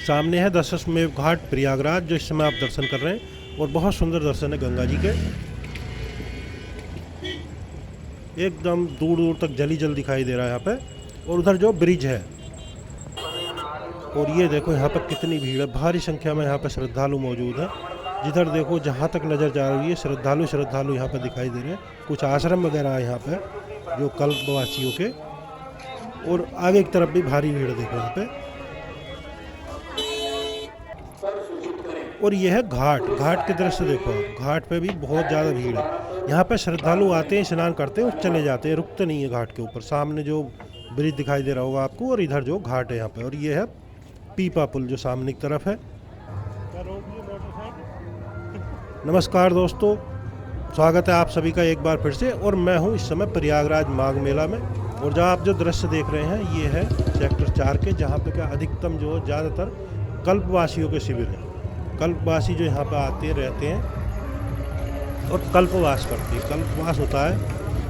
सामने है दशाश्वमेध घाट प्रयागराज, जो इस समय आप दर्शन कर रहे हैं, और बहुत सुंदर दर्शन है गंगा जी के। एकदम दूर दूर तक जल ही जल दिखाई दे रहा है यहाँ पे। और उधर जो ब्रिज है, और ये देखो यहाँ पर कितनी भीड़ है, भारी संख्या में यहाँ पे श्रद्धालु मौजूद है। जिधर देखो, जहाँ तक नज़र जा रही है, श्रद्धालु यहाँ पे दिखाई दे रहे हैं। कुछ आश्रम वगैरह है यहाँ पे जो कल्पवासियों के, और आगे की तरफ भी भारी भीड़ देखो यहाँ पे। और यह है घाट के दृश्य देखो आप। घाट पे भी बहुत ज़्यादा भीड़ है। यहाँ पे श्रद्धालु आते हैं, स्नान करते हैं और चले जाते हैं, रुकते नहीं है घाट के ऊपर। सामने जो ब्रिज दिखाई दे रहा होगा आपको, और इधर जो घाट है यहाँ पे, और ये है पीपा पुल जो सामने की तरफ है। नमस्कार दोस्तों, स्वागत है आप सभी का एक बार फिर से। और मैं हूँ इस समय प्रयागराज माघ मेला में, और जहाँ आप जो दृश्य देख रहे हैं ये है सेक्टर 4 के, जहाँ पे क्या अधिकतम जो ज़्यादातर कल्पवासियों के शिविर हैं। कल्पवासी जो यहाँ पे आते रहते हैं और कल्पवास करते हैं। कल्पवास होता है,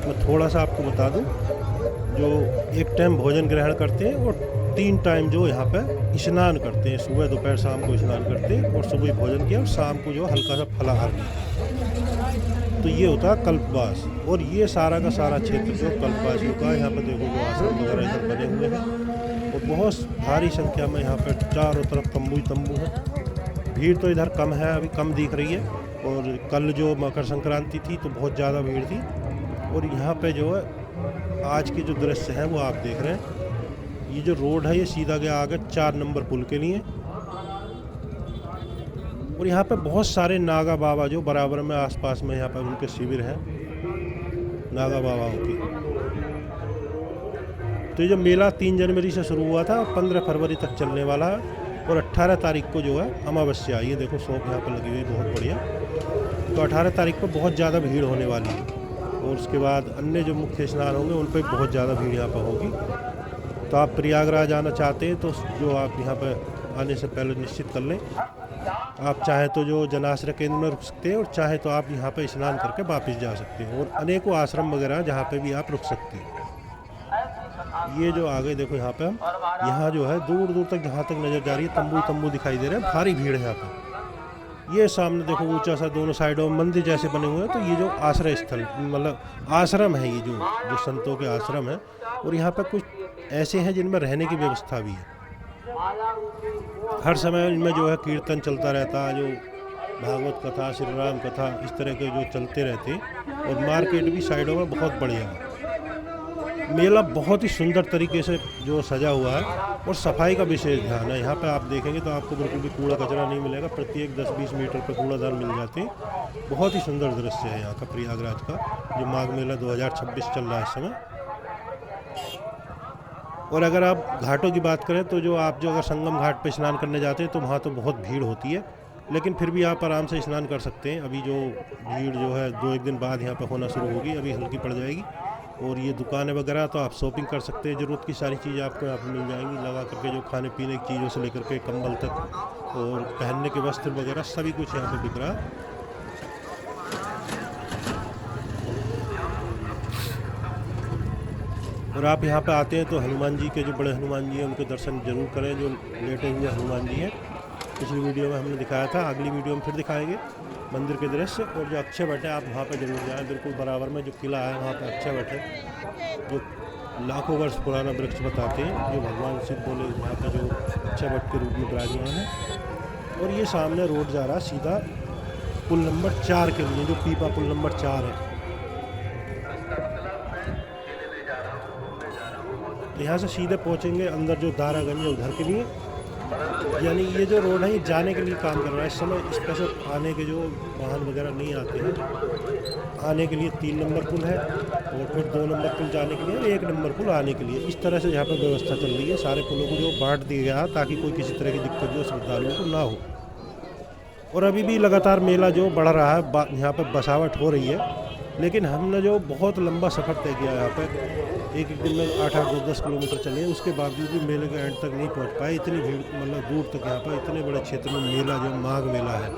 मैं थोड़ा सा आपको बता दूं, जो एक टाइम भोजन ग्रहण करते हैं और 3 टाइम जो यहाँ पे स्नान करते हैं। सुबह दोपहर शाम को स्नान करते हैं, और सुबह भोजन किया और शाम को जो हल्का सा फलाहार किया। तो ये होता है कल्पवास। और ये सारा का सारा क्षेत्र जो कल्पवासियों का, यहाँ पे देखो जो आश्रम वगैरह इधर बने हुए हैं, और बहुत भारी संख्या में यहाँ पर चारों तरफ तंबू ही तंबू है। भीड़ तो इधर कम है, अभी कम दिख रही है। और कल जो मकर संक्रांति थी तो बहुत ज़्यादा भीड़ थी। और यहाँ पे जो है आज के जो दृश्य हैं वो आप देख रहे हैं। ये जो रोड है ये सीधा गया आगे 4 नंबर पुल के लिए। और यहाँ पे बहुत सारे नागा बाबा जो बराबर में आसपास में यहाँ पर उनके शिविर हैं, नागा बाबाओं के। तो ये जो मेला 3 जनवरी से शुरू हुआ था, 15 फरवरी तक चलने वाला है। और 18 तारीख को जो है अमावस्या, ये देखो शॉप यहाँ पर लगी हुई है बहुत बढ़िया। तो 18 तारीख को बहुत ज़्यादा भीड़ होने वाली है। और उसके बाद अन्य जो मुख्य स्नान होंगे उन पर बहुत ज़्यादा भीड़ यहाँ पर होगी। तो आप प्रयागराज आना चाहते हैं तो जो आप यहाँ पर आने से पहले निश्चित कर लें। आप चाहें तो जो जनाश्रय केंद्र में रुक सकते हैं, और चाहे तो आप यहाँ पर स्नान करके वापस जा सकते हैं। और अनेकों आश्रम वगैरह जहाँ पर भी आप रुक सकते हैं। ये जो आगे देखो यहाँ पे हम, यहाँ जो है दूर दूर तक जहाँ तक नज़र जा रही है तंबू तंबू दिखाई दे रहे हैं, भारी भीड़ है यहाँ पे। ये सामने देखो ऊंचा सा दोनों साइडों में मंदिर जैसे बने हुए हैं। तो ये जो आश्रय स्थल, मतलब आश्रम है, ये जो संतों के आश्रम है। और यहाँ पे कुछ ऐसे हैं जिनमें रहने की व्यवस्था भी है। हर समय इनमें जो है कीर्तन चलता रहता है, जो भागवत कथा, श्री राम कथा, इस तरह के जो चलते रहते हैं। और मार्केट भी साइडों में बहुत बढ़िया है। मेला बहुत ही सुंदर तरीके से जो सजा हुआ है, और सफाई का विशेष ध्यान है। यहाँ पे आप देखेंगे तो आपको बिल्कुल भी कूड़ा कचरा नहीं मिलेगा। प्रत्येक 10-20 मीटर पर कूड़ादान मिल जाते हैं। बहुत ही सुंदर दृश्य है यहाँ का प्रयागराज का, जो माघ मेला 2026 चल रहा है इस समय। और अगर आप घाटों की बात करें तो जो अगर संगम घाट पे स्नान करने जाते हैं तो वहाँ तो बहुत भीड़ होती है, लेकिन फिर भी आप आराम से स्नान कर सकते हैं। अभी जो भीड़ जो है 2-1 दिन बाद यहाँ पर होना शुरू होगी, अभी हल्की पड़ जाएगी। और ये दुकानें वगैरह तो आप शॉपिंग कर सकते हैं। ज़रूरत की सारी चीज़ें आपको यहाँ पर मिल जाएंगी, लगा करके जो खाने पीने की चीज़ों से लेकर के कंबल तक, और पहनने के वस्त्र वगैरह सभी कुछ यहाँ पे बिक रहा है। और आप यहाँ पे आते हैं तो हनुमान जी के, जो बड़े हनुमान जी हैं, उनके दर्शन जरूर करें, जो लेटे हुए हनुमान जी हैं। पिछली वीडियो में हमने दिखाया था, अगली वीडियो में फिर दिखाएंगे मंदिर के दृश्य। और जो अक्षय वट है, आप वहाँ पे जरूर जाएं। बिल्कुल बराबर में जो किला है वहाँ पे अक्षय वट है, जो लाखों वर्ष पुराना वृक्ष बताते हैं, जो भगवान शिव बोले यहाँ पे जो अक्षय वट के रूप में विराजमान है। और ये सामने रोड जा रहा है सीधा पुल नंबर 4 के लिए, जो पीपा पुल नंबर 4 है। यहाँ से सीधे पहुँचेंगे अंदर जो दारागंज है उधर के लिए। यानी ये जो रोड है ये जाने के लिए काम कर रहा है इस समय। स्पेशल आने के जो वाहन वगैरह नहीं आते हैं, आने के लिए 3 नंबर पुल है, और फिर 2 नंबर पुल जाने के लिए, 1 नंबर पुल आने के लिए। इस तरह से यहाँ पर व्यवस्था चल रही है। सारे पुलों को जो बांट दिया गया है ताकि कोई किसी तरह की दिक्कत जो श्रद्धालुओं को ना हो। और अभी भी लगातार मेला जो बढ़ रहा है, यहाँ पर बसावट हो रही है। लेकिन हमने जो बहुत लंबा सफ़र तय किया यहाँ पर, एक दिन में 8-8, 10-10 किलोमीटर चले, उसके बावजूद भी मेले के एंड तक नहीं पहुँच पाए। इतनी भीड़, मतलब दूर तक यहाँ पर इतने बड़े क्षेत्र में मेला, जो माघ मेला है।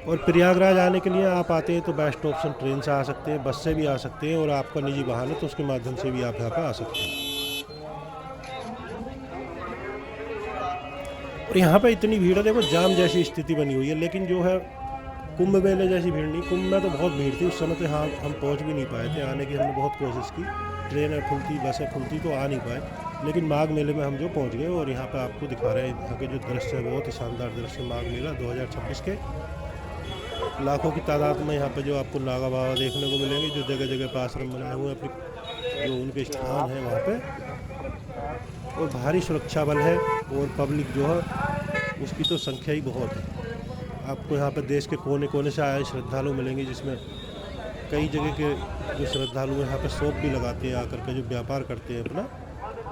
और प्रयागराज आने के लिए आप आते हैं तो बेस्ट ऑप्शन ट्रेन से आ सकते हैं, बस से भी आ सकते हैं, और आपका निजी वाहन है तो उसके माध्यम से भी आप यहाँ पर आ सकते हैं। और यहाँ पे इतनी भीड़ है, देखो जाम जैसी स्थिति बनी हुई है। लेकिन जो है कुंभ मेले जैसी भीड़ नहीं। कुंभ में तो बहुत भीड़ थी उस समय, तो हाँ हम पहुँच भी नहीं पाए थे। आने की हमने बहुत कोशिश की, ट्रेनें खुल थी, बसें खुल थी, तो आ नहीं पाए। लेकिन माघ मेले में हम जो पहुँच गए, और यहाँ पे आपको दिखा रहे हैं यहाँ के जो दृश्य है, बहुत ही शानदार दृश्य। माघ मेला 2026 के लाखों की तादाद में यहाँ पे जो आपको नागा बाबा देखने को मिलेंगे, जो जगह जगह पर आश्रम बनाए हुए हैं, अपने जो उनके स्थान है वहाँ पे। और भारी सुरक्षा बल है, और पब्लिक जो है उसकी तो संख्या ही बहुत है। आपको यहाँ पे देश के कोने कोने से आए श्रद्धालु मिलेंगे, जिसमें कई जगह के जो श्रद्धालु यहाँ पे शॉप भी लगाते हैं आकर के, जो व्यापार करते हैं अपना।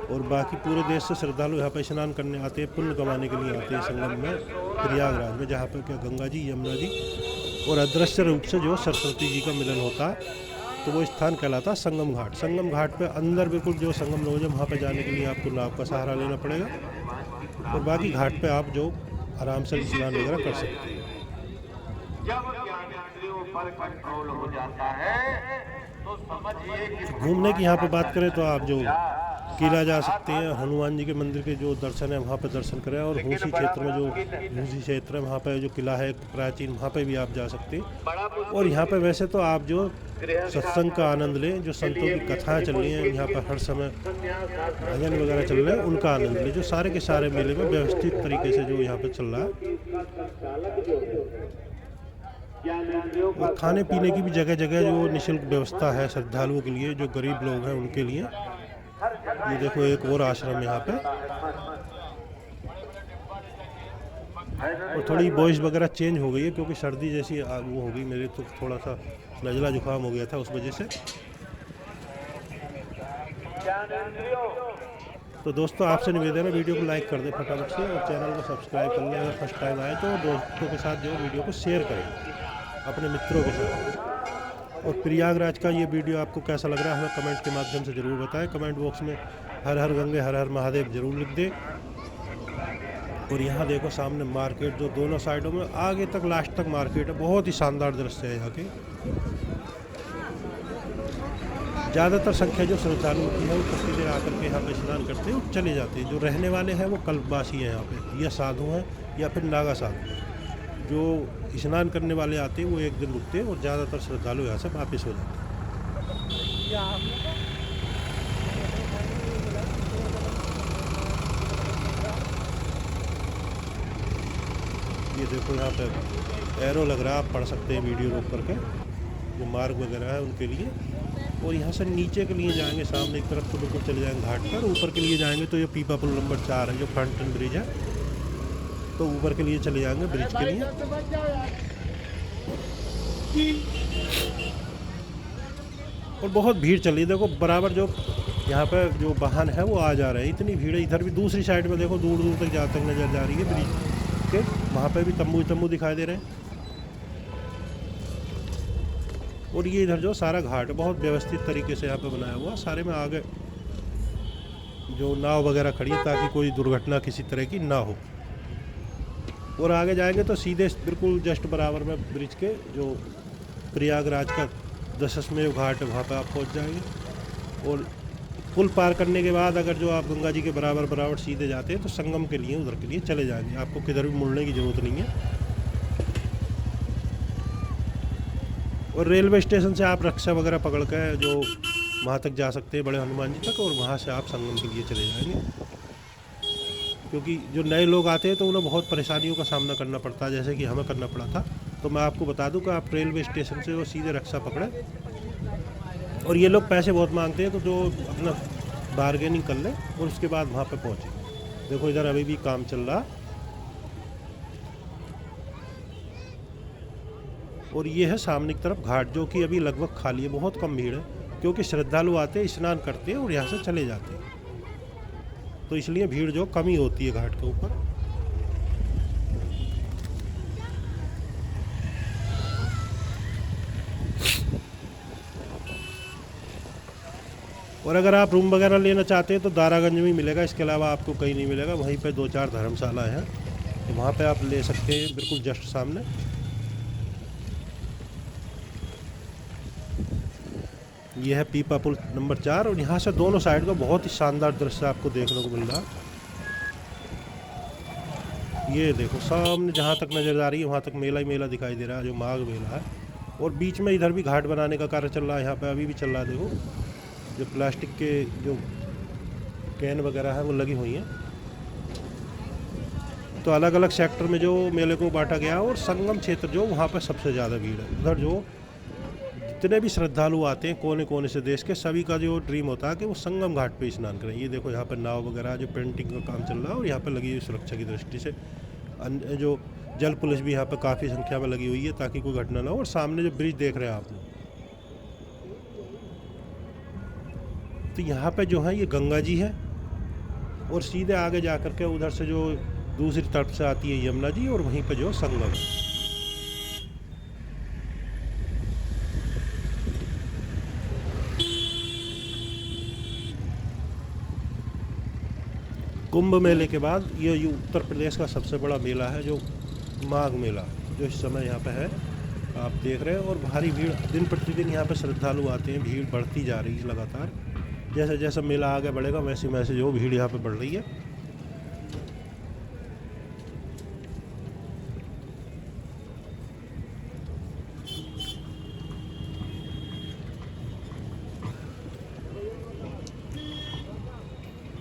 और बाकी पूरे देश से श्रद्धालु यहाँ पे स्नान करने आते हैं, पुण्य कमाने के लिए आते हैं संगम में, प्रयागराज में, जहाँ पर क्या गंगा जी, यमुना जी और अदृश्य रूप से जो सरस्वती जी का मिलन होता है। तो वो स्थान कहलाता है संगम घाट। संगम घाट पे अंदर बिल्कुल जो संगम लोग है, वहाँ पे जाने के लिए आपको नाव का सहारा लेना पड़ेगा। और बाकी घाट पे आप जो आराम से स्नान वगैरह कर सकते हैं। घूमने की यहाँ पे बात करें तो आप जो किला जा सकते हैं, हनुमान जी के मंदिर के जो दर्शन है वहाँ पे दर्शन करें। और हूसी क्षेत्र में, जो हूसी क्षेत्र है वहाँ पे जो किला है प्राचीन, वहाँ पे भी आप जा सकते हैं। और यहाँ पे वैसे तो आप जो सत्संग का आनंद लें, जो संतों की कथाएं चल रही हैं यहाँ पर, हर समय भजन वगैरह चल रहे हैं, उनका आनंद लें, जो सारे के सारे मेले में व्यवस्थित तरीके से जो यहाँ पे चल रहा है। और खाने पीने की भी जगह जगह जो निःशुल्क व्यवस्था है श्रद्धालुओं के लिए, जो गरीब लोग हैं उनके लिए। ये देखो एक और आश्रम यहाँ पे। और थोड़ी वॉइस वगैरह चेंज हो गई है, क्योंकि सर्दी जैसी वो हो गई मेरे, तो थोड़ा सा नज़ला जुकाम हो गया था, उस वजह से। तो दोस्तों आपसे निवेदन है, वीडियो को लाइक कर दें फटाफट से, और चैनल को सब्सक्राइब कर लें। अगर फर्स्ट टाइम आए तो दोस्तों के साथ जो वीडियो को शेयर करें अपने मित्रों के साथ। और प्रयागराज का ये वीडियो आपको कैसा लग रहा है हमें कमेंट के माध्यम से ज़रूर बताएं। कमेंट बॉक्स में हर हर गंगे हर हर महादेव जरूर लिख दें। और यहाँ देखो सामने मार्केट, जो दोनों साइडों में आगे तक लास्ट तक मार्केट है। बहुत ही शानदार दृश्य है यहाँ के। ज़्यादातर संख्या जो श्रद्धालु होती है वो प्रतिदिन आकर के यहाँ पर स्नान करते हैं और चले जाते हैं। जो रहने वाले हैं वो कल्पवासी हैं यहाँ पे, या साधु हैं या फिर नागा साधु। जो स्नान करने वाले आते हैं वो एक दिन रुकते हैं, और ज़्यादातर श्रद्धालु यहाँ से वापस हो जाते हैं। ये देखो यहाँ पे एरो लग रहा है, आप पढ़ सकते हैं वीडियो रोक करके, जो मार्ग वगैरह है उनके लिए। और यहाँ से नीचे के लिए जाएंगे, सामने एक तरफ तो बिल्कुल चले जाएंगे घाट पर। ऊपर के लिए जाएंगे तो ये पीपा पुल नंबर 4 है, जो फ्रंट एंड ब्रिज है, तो ऊपर के लिए चले जाएंगे ब्रिज के लिए। और बहुत भीड़ चल रही है, देखो बराबर जो यहाँ पे जो वाहन है वो आ जा रहे हैं। इतनी भीड़ है। इधर भी दूसरी साइड में देखो, दूर दूर तक जहाँ तक नज़र जा रही है ब्रिज के, वहाँ पे भी तंबू दिखाई दे रहे हैं। और ये इधर जो सारा घाट है बहुत व्यवस्थित तरीके से यहाँ पे बनाया हुआ। सारे में आगे जो नाव वगैरह खड़ी है, ताकि कोई दुर्घटना किसी तरह की ना हो। और आगे जाएंगे तो सीधे बिल्कुल जस्ट बराबर में ब्रिज के जो प्रयागराज का दशमेव घाट है, वहाँ पे आप पहुँच जाएंगे। और पुल पार करने के बाद अगर जो आप गंगा जी के बराबर सीधे जाते हैं तो संगम के लिए, उधर के लिए चले जाएंगे। आपको किधर भी मुड़ने की ज़रूरत नहीं है। और रेलवे स्टेशन से आप रिक्शा वगैरह पकड़ कर जो वहाँ तक जा सकते हैं, बड़े हनुमान जी तक, और वहाँ से आप संगम के लिए चले जाएंगे। क्योंकि जो नए लोग आते हैं तो उन्हें बहुत परेशानियों का सामना करना पड़ता है, जैसे कि हमें करना पड़ा था। तो मैं आपको बता दूं कि आप रेलवे स्टेशन से वो सीधे रिक्शा पकड़ें। और ये लोग पैसे बहुत मांगते हैं, तो जो अपना बार्गेनिंग कर लें और उसके बाद वहाँ पे पहुँचे। देखो इधर अभी भी काम चल रहा। और ये है सामने की तरफ घाट, जो कि अभी लगभग खाली है, बहुत कम भीड़ है, क्योंकि श्रद्धालु आते हैं, स्नान करते हैं और यहाँ से चले जाते हैं। तो इसलिए भीड़ जो कमी होती है घाट के ऊपर। और अगर आप रूम वगैरह लेना चाहते हैं तो दारागंज में मिलेगा, इसके अलावा आपको कहीं नहीं मिलेगा। वहीं पे 2-4 धर्मशाला है, तो वहाँ पे आप ले सकते हैं, बिल्कुल जस्ट सामने। ये है पीपा पुल नंबर 4, और यहाँ से दोनों साइड का बहुत ही शानदार दृश्य आपको देखने को मिल रहा है। ये देखो सामने जहाँ तक नज़र आ रही है वहाँ तक मेला ही मेला दिखाई दे रहा है, जो माघ मेला है। और बीच में इधर भी घाट बनाने का कार्य चल रहा है, यहाँ पे अभी भी चल रहा है। देखो जो प्लास्टिक के जो कैन वगैरह है वो लगी हुई हैं। तो अलग अलग सेक्टर में जो मेले को बांटा गया, और संगम क्षेत्र जो वहाँ पर सबसे ज़्यादा भीड़ है। उधर जो जितने भी श्रद्धालु आते हैं कोने कोने से देश के, सभी का जो ड्रीम होता है कि वो संगम घाट पे स्नान करें। ये देखो यहाँ पर नाव वगैरह जो पेंटिंग का काम चल रहा है, और यहाँ पर लगी हुई सुरक्षा की दृष्टि से अन्य जो जल पुलिस भी यहाँ पर काफ़ी संख्या में लगी हुई है, ताकि कोई घटना ना हो। और सामने जो ब्रिज देख रहे हैं आप, तो यहाँ पे जो है ये गंगा जी है, और सीधे आगे जा कर के उधर से जो दूसरी तरफ से आती है यमुना जी, और वहीं पे जो संगम है। कुंभ मेले के बाद ये उत्तर प्रदेश का सबसे बड़ा मेला है, जो माघ मेला, जो इस समय यहाँ पे है आप देख रहे हैं। और भारी भीड़ दिन प्रतिदिन यहाँ पे श्रद्धालु आते हैं, भीड़ बढ़ती जा रही है लगातार। जैसे जैसे मेला आगे बढ़ेगा वैसे वैसे जो भीड़ यहाँ पे बढ़ रही है।